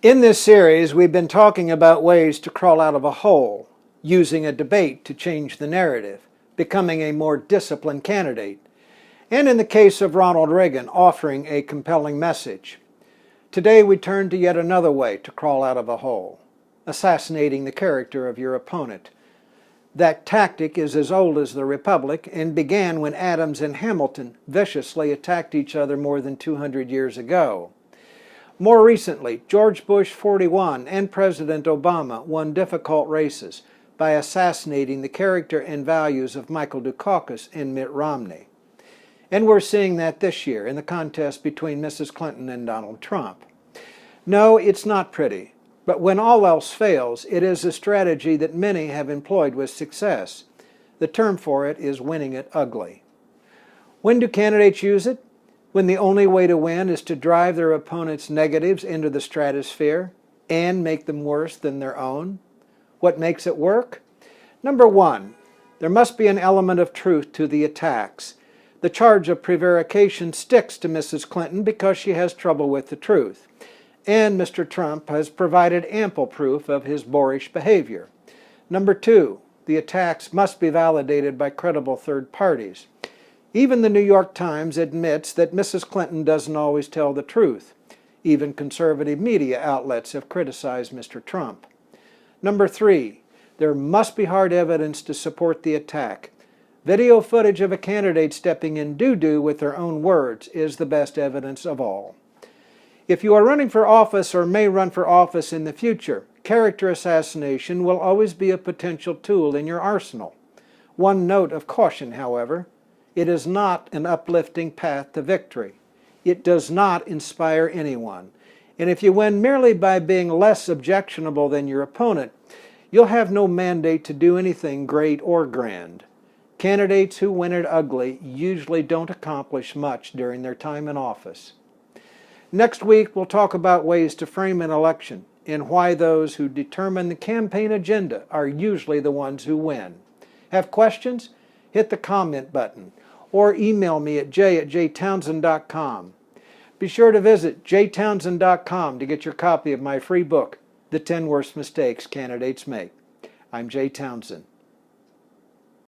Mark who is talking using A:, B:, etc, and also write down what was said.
A: In this series, we've been talking about ways to crawl out of a hole, using a debate to change the narrative, becoming a more disciplined candidate, and in the case of Ronald Reagan, offering a compelling message. Today we turn to yet another way to crawl out of a hole, assassinating the character of your opponent. That tactic is as old as the Republic and began when Adams and Hamilton viciously attacked each other more than 200 years ago. More recently, George Bush 41 and President Obama won difficult races by assassinating the character and values of Michael Dukakis and Mitt Romney. And we're seeing that this year in the contest between Mrs. Clinton and Donald Trump. No, it's not pretty, but when all else fails, it is a strategy that many have employed with success. The term for it is winning it ugly. When do candidates use it? When the only way to win is to drive their opponent's negatives into the stratosphere and make them worse than their own? What makes it work? Number one, there must be an element of truth to the attacks. The charge of prevarication sticks to Mrs. Clinton because she has trouble with the truth, and Mr. Trump has provided ample proof of his boorish behavior. Number two, the attacks must be validated by credible third parties. Even the New York Times admits that Mrs. Clinton doesn't always tell the truth. Even conservative media outlets have criticized Mr. Trump. Number three, there must be hard evidence to support the attack. Video footage of a candidate stepping in doo-doo with their own words is the best evidence of all. If you are running for office or may run for office in the future, character assassination will always be a potential tool in your arsenal. One note of caution, however: it is not an uplifting path to victory. It does not inspire anyone. And if you win merely by being less objectionable than your opponent, you'll have no mandate to do anything great or grand. Candidates who win it ugly usually don't accomplish much during their time in office. Next week, we'll talk about ways to frame an election and why those who determine the campaign agenda are usually the ones who win. Have questions? Hit the comment button or email me at jay@jaytownsend.com. Be sure to visit jaytownsend.com to get your copy of my free book, The 10 Worst Mistakes Candidates Make. I'm Jay Townsend.